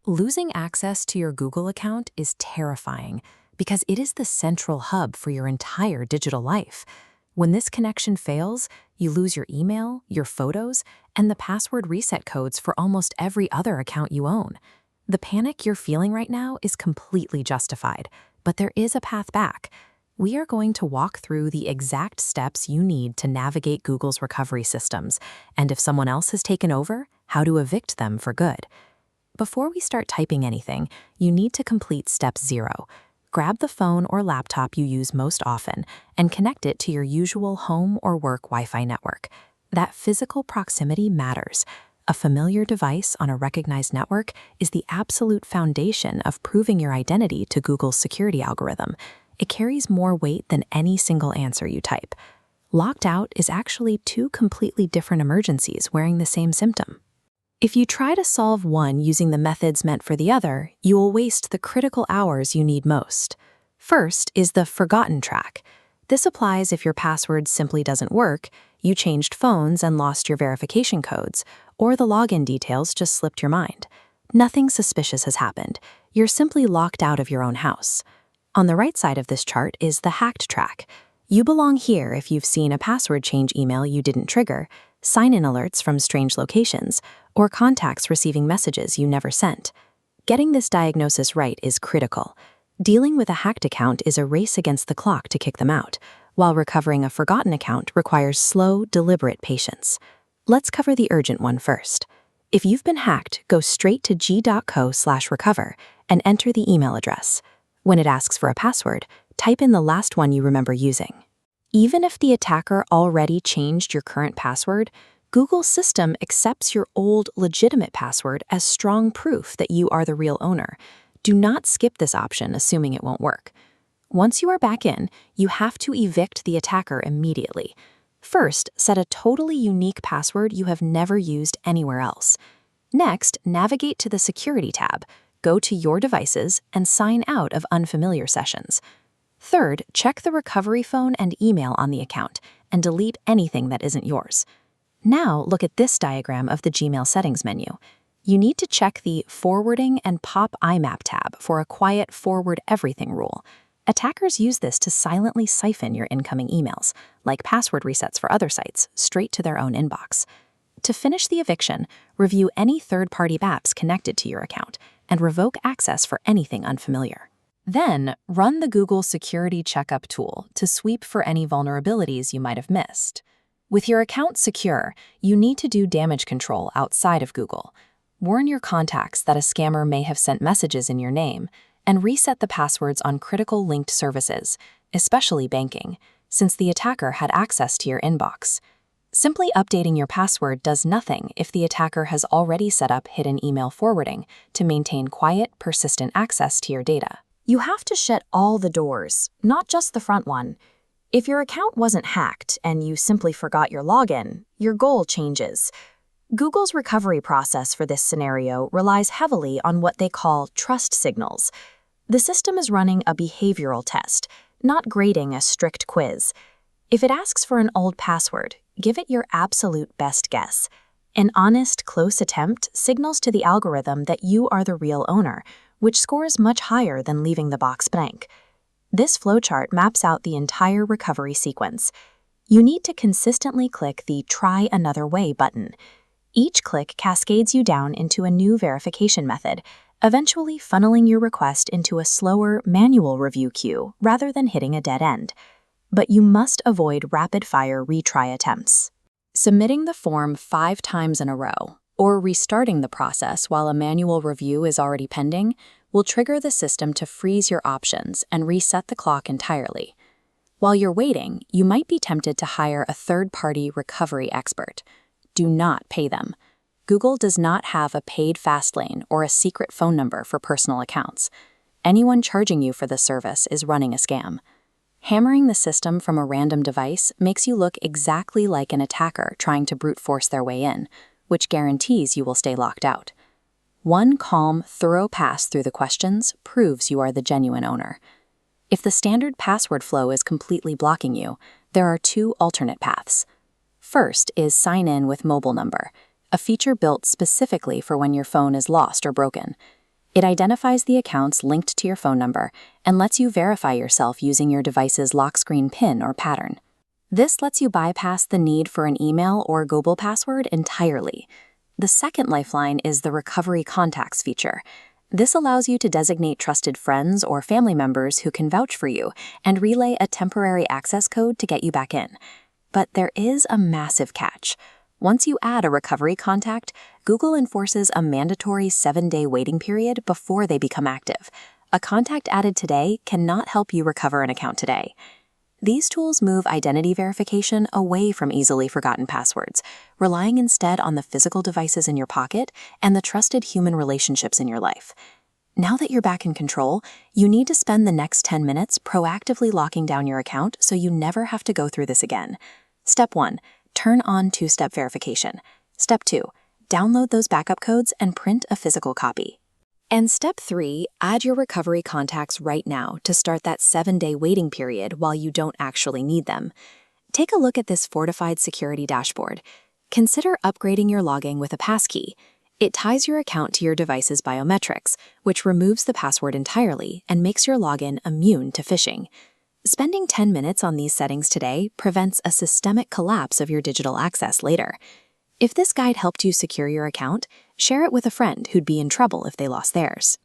Losing access to your Google account is terrifying because it is the central hub for your entire digital life. When this connection fails, you lose your email, your photos, and the password reset codes for almost every other account you own. The panic you're feeling right now is completely justified, but there is a path back. We are going to walk through the exact steps you need to navigate Google's recovery systems, and if someone else has taken over, how to evict them for good. Before we start typing anything, you need to complete step 0. Grab the phone or laptop you use most often and connect it to your usual home or work Wi-Fi network. That physical proximity matters. A familiar device on a recognized network is the absolute foundation of proving your identity to Google's security algorithm. It carries more weight than any single answer you type. Locked out is actually two completely different emergencies wearing the same symptom. If you try to solve one using the methods meant for the other, you will waste the critical hours you need most. First is the forgotten track. This applies if your password simply doesn't work, you changed phones and lost your verification codes, or the login details just slipped your mind. Nothing suspicious has happened. You're simply locked out of your own house. On the right side of this chart is the hacked track. You belong here if you've seen a password change email you didn't trigger, sign-in alerts from strange locations, or contacts receiving messages you never sent. Getting this diagnosis right is critical. Dealing with a hacked account is a race against the clock to kick them out, while recovering a forgotten account requires slow, deliberate patience. Let's cover the urgent one first. If you've been hacked, go straight to g.co/recover and enter the email address. When it asks for a password, type in the last one you remember using. Even if the attacker already changed your current password, Google's system accepts your old, legitimate password as strong proof that you are the real owner. Do not skip this option assuming it won't work. Once you are back in, you have to evict the attacker immediately. First, set a totally unique password you have never used anywhere else. Next, navigate to the Security tab, go to Your Devices, and sign out of unfamiliar sessions. Third, check the recovery phone and email on the account and delete anything that isn't yours. Now look at this diagram of the Gmail settings menu. You need to check the Forwarding and Pop IMAP tab for a quiet forward everything rule. Attackers use this to silently siphon your incoming emails, like password resets for other sites, straight to their own inbox. To finish the eviction, review any third-party apps connected to your account and revoke access for anything unfamiliar. Then, run the Google Security Checkup tool to sweep for any vulnerabilities you might have missed. With your account secure, you need to do damage control outside of Google. Warn your contacts that a scammer may have sent messages in your name, and reset the passwords on critical linked services, especially banking, since the attacker had access to your inbox. Simply updating your password does nothing if the attacker has already set up hidden email forwarding to maintain quiet, persistent access to your data. You have to shut all the doors, not just the front one. If your account wasn't hacked and you simply forgot your login, your goal changes. Google's recovery process for this scenario relies heavily on what they call trust signals. The system is running a behavioral test, not grading a strict quiz. If it asks for an old password, give it your absolute best guess. An honest, close attempt signals to the algorithm that you are the real owner, which scores much higher than leaving the box blank. This flowchart maps out the entire recovery sequence. You need to consistently click the Try Another Way button. Each click cascades you down into a new verification method, eventually funneling your request into a slower, manual review queue rather than hitting a dead end. But you must avoid rapid-fire retry attempts. Submitting the form 5 times in a row, or restarting the process while a manual review is already pending, will trigger the system to freeze your options and reset the clock entirely. While you're waiting, you might be tempted to hire a third-party recovery expert. Do not pay them. Google does not have a paid fast lane or a secret phone number for personal accounts. Anyone charging you for this service is running a scam. Hammering the system from a random device makes you look exactly like an attacker trying to brute force their way in, which guarantees you will stay locked out. One calm, thorough pass through the questions proves you are the genuine owner. If the standard password flow is completely blocking you, there are 2 alternate paths. First is sign in with mobile number, a feature built specifically for when your phone is lost or broken. It identifies the accounts linked to your phone number and lets you verify yourself using your device's lock screen PIN or pattern. This lets you bypass the need for an email or Google password entirely. The second lifeline is the Recovery Contacts feature. This allows you to designate trusted friends or family members who can vouch for you and relay a temporary access code to get you back in. But there is a massive catch. Once you add a recovery contact, Google enforces a mandatory 7-day waiting period before they become active. A contact added today cannot help you recover an account today. These tools move identity verification away from easily forgotten passwords, relying instead on the physical devices in your pocket and the trusted human relationships in your life. Now that you're back in control, you need to spend the next 10 minutes proactively locking down your account so you never have to go through this again. Step 1. Turn on two-step verification. Step 2. Download those backup codes and print a physical copy. And Step 3. Add your recovery contacts right now to start that 7-day waiting period while you don't actually need them. Take a look at this fortified security dashboard. Consider upgrading your logging with a passkey. It ties your account to your device's biometrics, which removes the password entirely and makes your login immune to phishing. Spending 10 minutes on these settings today prevents a systemic collapse of your digital access later. If this guide helped you secure your account, share it with a friend who'd be in trouble if they lost theirs.